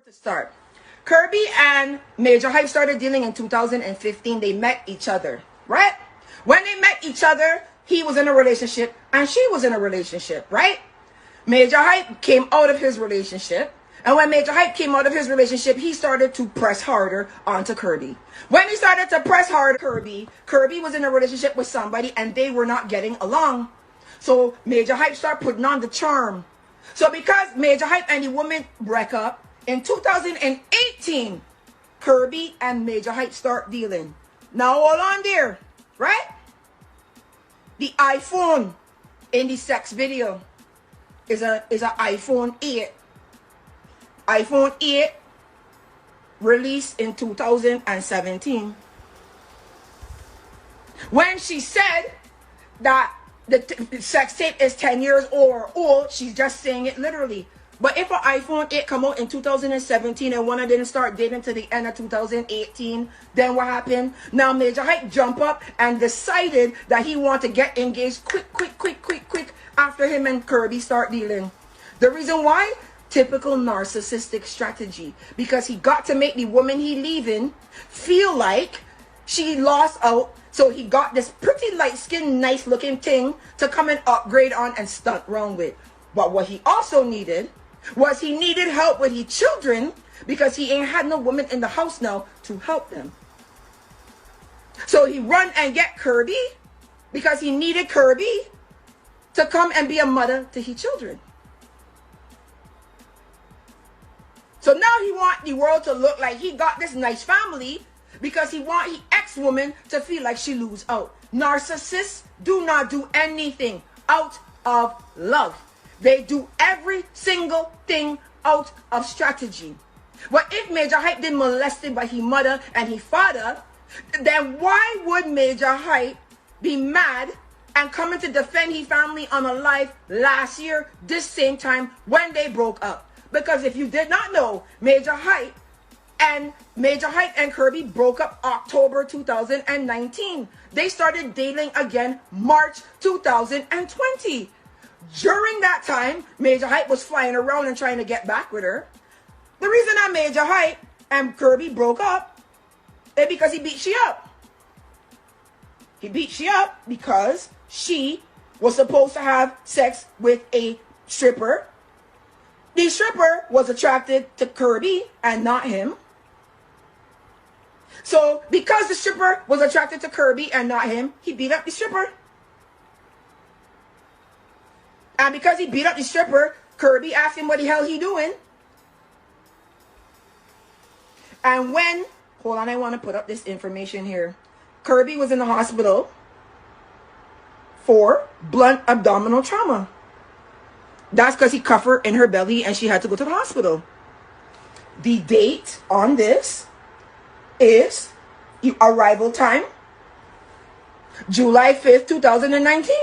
To start, Kirby and Majah Hype started dealing in 2015. They met each other, right? When they met each other, he was in a relationship and she was in a relationship, right? Majah Hype came out of his relationship, and when Majah Hype came out of his relationship, he started to press harder onto Kirby. When he started to press hard Kirby was in a relationship with somebody and they were not getting along. So Majah Hype started putting on the charm. So because Majah Hype and the woman break up, in 2018, Kirby and Majah Hype start dealing. Now hold on there, right? The iPhone in the sex video is a iPhone 8. iPhone 8 released in 2017. When she said that the sex tape is 10 years old, she's just saying it literally. But if an iPhone 8 come out in 2017 and one didn't start dating to the end of 2018, then what happened? Now Majah Hype jump up and decided that he want to get engaged quick after him and Kirby start dealing. The reason why? Typical narcissistic strategy. Because he got to make the woman he leaving feel like she lost out. So he got this pretty light-skinned, nice-looking thing to come and upgrade on and stunt around with. But what he also needed was he needed help with his children because he ain't had no woman in the house now to help them. So he run and get Kirby because he needed Kirby to come and be a mother to his children. So now he want the world to look like he got this nice family because he want his ex-woman to feel like she lose out. Narcissists do not do anything out of love. They do every single thing out of strategy. But if Majah Hype been molested by his mother and his father, then why would Majah Hype be mad and coming to defend his family on a live last year, this same time when they broke up? Because if you did not know, Majah Hype and Kirby broke up October 2019. They started dating again March 2020. During that time, Majah Hype was flying around and trying to get back with her. The reason that Majah Hype and Kirby broke up is because he beat she up. He beat she up because she was supposed to have sex with a stripper. The stripper was attracted to Kirby and not him. So because the stripper was attracted to Kirby and not him, he beat up the stripper. And because he beat up the stripper, Kirby asked him what the hell he doing. And when, hold on, I want to put up this information here. Kirby was in the hospital for blunt abdominal trauma. That's because he cuffed her in her belly and she had to go to the hospital. The date on this is arrival time, July 5th, 2019.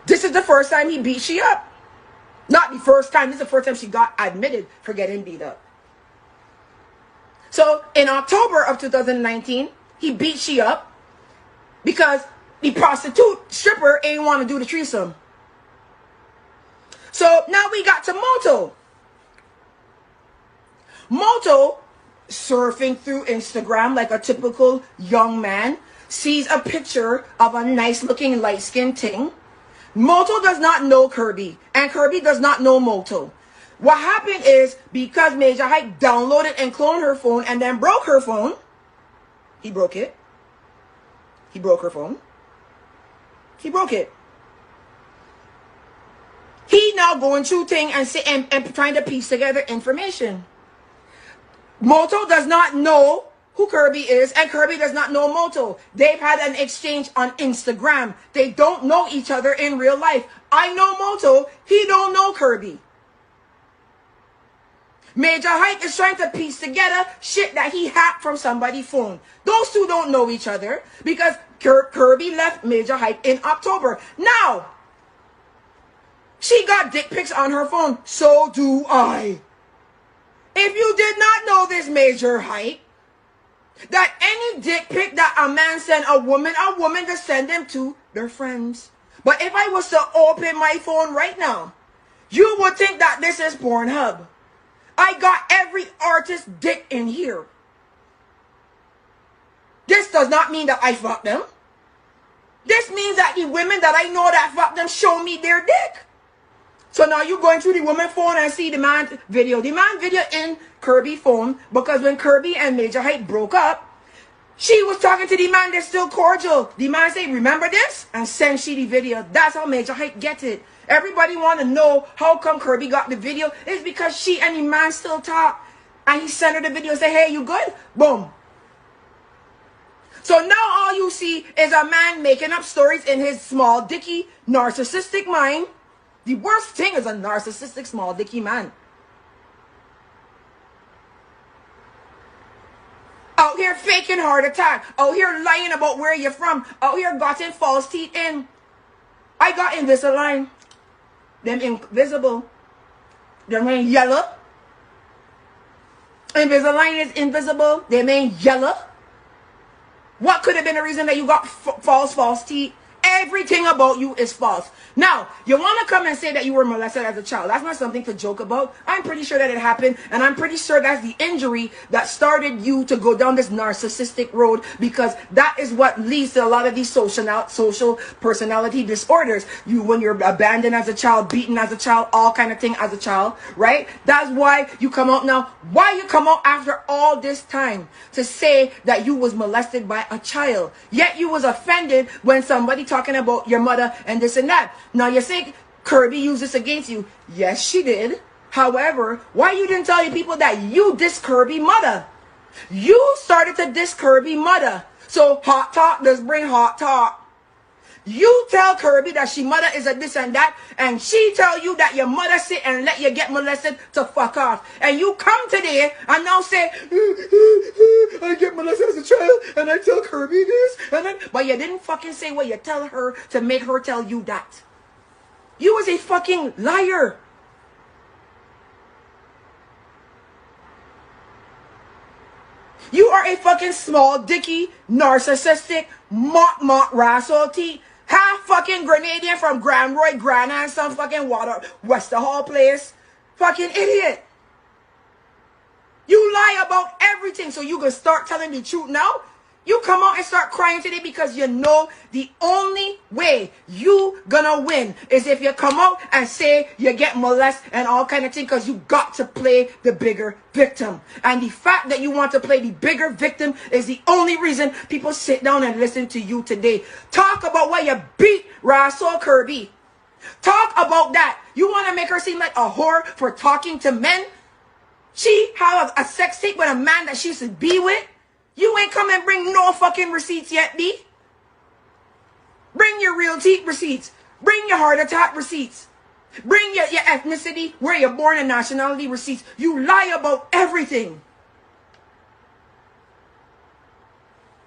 This is the first time he beat she up. Not the first time. This is the first time she got admitted for getting beat up. So in October of 2019, he beat she up because the prostitute stripper ain't want to do the threesome. So now we got to Moto. Moto, surfing through Instagram like a typical young man, sees a picture of a nice looking light skinned thing. Moto does not know Kirby, and Kirby does not know Moto. What happened is, because Majah Hype downloaded and cloned her phone and then broke her phone, he broke it. He broke her phone. He broke it. He now going through things and trying to piece together information. Moto does not know who Kirby is, and Kirby does not know Moto. They've had an exchange on Instagram. They don't know each other in real life. I know Moto. He don't know Kirby. Majah Hype is trying to piece together shit that he hacked from somebody's phone. Those two don't know each other because Kirby left Majah Hype in October. Now, she got dick pics on her phone. So do I. If you did not know this, Majah Hype, that any dick pic that a man send a woman just send them to their friends. But if I was to open my phone right now, you would think that this is Pornhub. I got every artist dick in here. This does not mean that I fucked them. This means that the women that I know that fucked them show me their dick. So now you going through the woman phone and see the man video. The man video in Kirby phone, because when Kirby and Majah Hype broke up, she was talking to the man. They're still cordial. The man say, remember this? And send she the video. That's how Majah Hype gets it. Everybody want to know how come Kirby got the video. It's because she and the man still talk. And he sent her the video and say, hey, you good? Boom. So now all you see is a man making up stories in his small dicky narcissistic mind. The worst thing is a narcissistic small dicky man. Out here faking heart attack. Out here lying about where you're from. Out here gotten false teeth in. I got Invisalign. Them invisible. Them ain't yellow. Invisalign is invisible. Them ain't yellow. What could have been the reason that you got false teeth? Everything about you is false. Now, you want to come and say that you were molested as a child. That's not something to joke about. I'm pretty sure that it happened. And I'm pretty sure that's the injury that started you to go down this narcissistic road. Because that is what leads to a lot of these social personality disorders. When you're abandoned as a child, beaten as a child, all kind of thing as a child, right? That's why you come out now. Why you come out after all this time to say that you was molested by a child? Yet you was offended when somebody talking about your mother and this and that. Now you think Kirby used this against you. Yes, she did. However, why you didn't tell your people that you diss Kirby mother? You started to diss Kirby mother. So hot talk does bring hot talk. You tell Kirby that she mother is a this and that, and she tell you that your mother sit and let you get molested to fuck off. And you come today and now say, I get molested as a child, and I tell Kirby this, and then, but you didn't fucking say what you tell her to make her tell you that. You was a fucking liar. You are a fucking small dicky, narcissistic, mock rascal teeth. Half fucking Grenadian from Grand Roy, Grana, and some fucking Wester Hall place. Fucking idiot. You lie about everything, so you can start telling the truth now. You come out and start crying today because you know the only way you gonna win is if you come out and say you get molested and all kind of thing, because you got to play the bigger victim. And the fact that you want to play the bigger victim is the only reason people sit down and listen to you today. Talk about why you beat Russell Kirby. Talk about that. You want to make her seem like a whore for talking to men? She have a sex tape with a man that she should be with? You ain't come and bring no fucking receipts yet, B. Bring your real teeth receipts. Bring your heart attack receipts. Bring your ethnicity, where you're born, and nationality receipts. You lie about everything.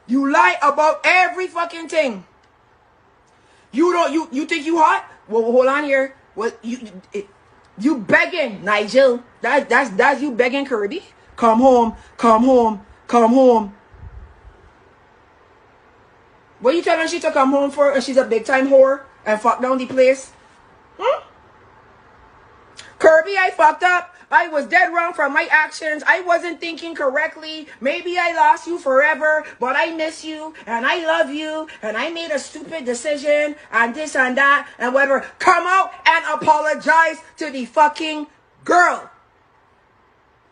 You lie about every fucking thing. You think you hot? Well, hold on here. Well, you begging, Nigel. That's you begging Kirby. Come home, come home, come home. What you telling her she to come home for, and she's a big time whore and fuck down the place? Kirby, I fucked up. I was dead wrong from my actions. I wasn't thinking correctly. Maybe I lost you forever, but I miss you and I love you and I made a stupid decision and this and that and whatever. Come out and apologize to the fucking girl.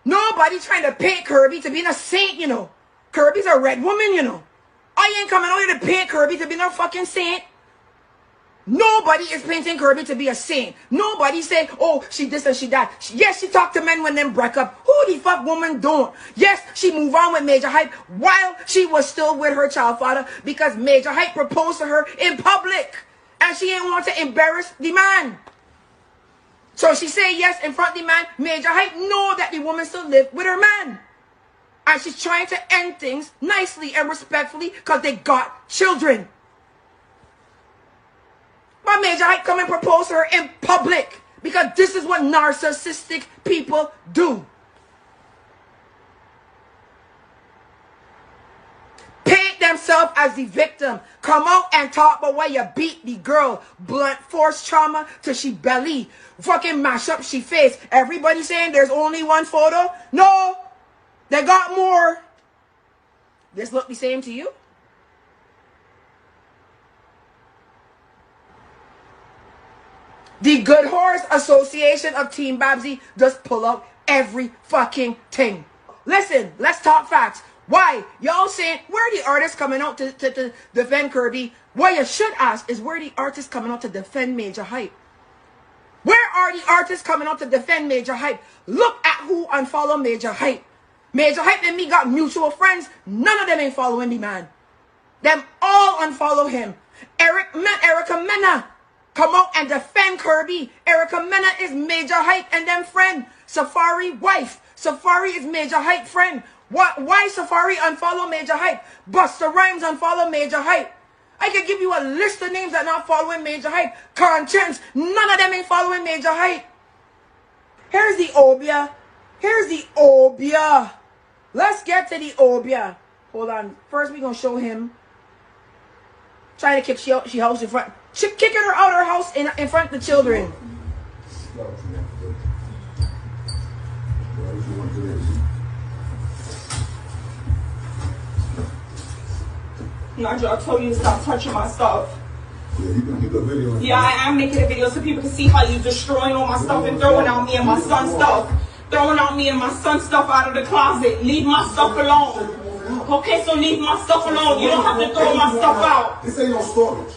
Nobody trying to paint Kirby to be a saint, you know. Kirby's a red woman, you know. I ain't coming out here to paint Kirby to be no fucking saint. Nobody is painting Kirby to be a saint. Nobody say, oh, she this and she that. Yes, she talked to men when them break up. Who the fuck woman don't? Yes, she moved on with Majah Hype while she was still with her child father, because Majah Hype proposed to her in public. And she didn't want to embarrass the man. So she said yes in front of the man. Majah Hype know that the woman still lived with her man. And she's trying to end things nicely and respectfully because they got children. But Majah Hype come and propose to her in public, because this is what narcissistic people do. Paint make themselves as the victim. Come out and talk about why you beat the girl. Blunt force trauma till she belly. Fucking mash up she face. Everybody saying there's only one photo? No. They got more. This look the same to you? The Good Horse Association of Team Babbzy just pull out every fucking thing. Listen, let's talk facts. Why? Y'all saying, where are the artists coming out to defend Kirby? What you should ask is, where are the artists coming out to defend Majah Hype? Where are the artists coming out to defend Majah Hype? Look at who unfollow Majah Hype. Majah Hype and me got mutual friends. None of them ain't following me, man. Them all unfollow him. Erica Mena come out and defend Kirby. Erica Mena is Majah Hype and them friend. Safari wife. Safari is Majah Hype friend. Why Safari unfollow Majah Hype? Busta Rhymes unfollow Majah Hype. I could give you a list of names that not following Majah Hype. Conscience, none of them ain't following Majah Hype. Here's the Obia. Here's the Obia. Let's get to the Obia. Hold on. First we gonna show him trying to kick she house in front. She kicking her out of her house in front of the children. Majah, I told you to stop touching my stuff. Yeah, you can make a video. Yeah, I am making a video so people can see how you destroying all my stuff and throwing out me and my son's stuff. Throwing out me and my son's stuff out of the closet. Leave my stuff alone. Okay, so leave my stuff alone. You don't have to throw my stuff out. This ain't no storage.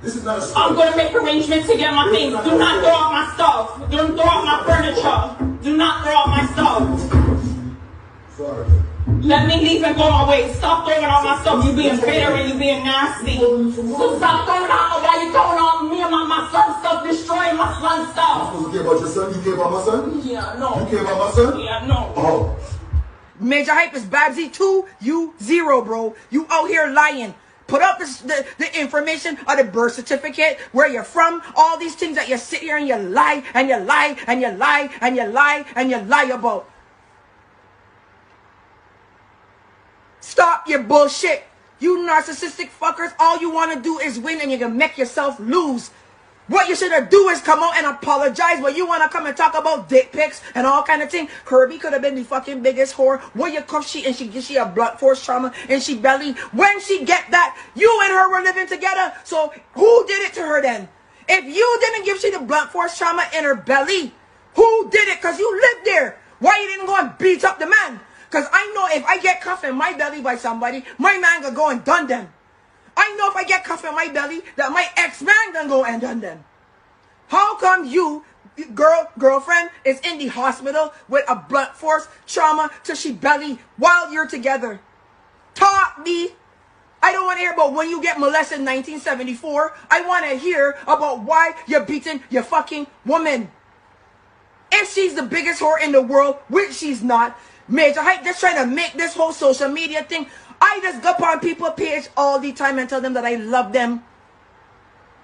This is not a storage. I'm gonna make arrangements to get my things. Do not throw out my stuff. Don't throw out my furniture. Do not throw out my stuff. Sorry. Let me leave and go my way. Stop throwing out my stuff. You being bitter and you being nasty. So stop throwing out. Why you throwing out me and my son's stuff, destroying my son's stuff? You care about your son? You care about my son? Yeah, no. You care about my son? Yeah, no. Oh. Majah Hype is Babbzy 2, you 0, bro. You out here lying. Put up the information of the birth certificate, where you're from, all these things that you sit here and you lie and you lie and you lie and you lie and you lie about. Stop your bullshit. You narcissistic fuckers, all you want to do is win and you can make yourself lose. What you should have do is come out and apologize, but you want to come and talk about dick pics and all kind of thing. Kirby could have been the fucking biggest whore. What you cuff she and she a blunt force trauma and she belly. When she get that, you and her were living together. So who did it to her then? If you didn't give she the blunt force trauma in her belly, who did it? Because you lived there. Why you didn't go and beat up the man? Because I know if I get cuffed in my belly by somebody, my man gonna go and done them. I know if I get cuffed in my belly, that my ex-man gonna go and done them. How come you, girlfriend, is in the hospital with a blunt force trauma till she belly while you're together? Talk me. I don't want to hear about when you get molested in 1974. I want to hear about why you're beating your fucking woman. If she's the biggest whore in the world, which she's not, Majah Hype just trying to make this whole social media thing. I just go on people's page all the time and tell them that I love them.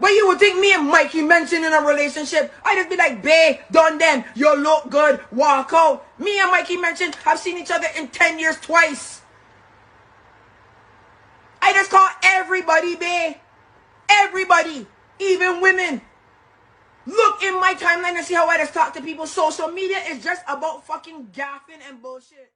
But you would think me and Mikey mentioned in a relationship, I just be like, babe, done then. You look good. Walk out. Me and Mikey mentioned have seen each other in 10 years twice. I just call everybody babe. Everybody. Even women. Look in my timeline and see how I just talk to people. Social media is just about fucking gaffing and bullshit.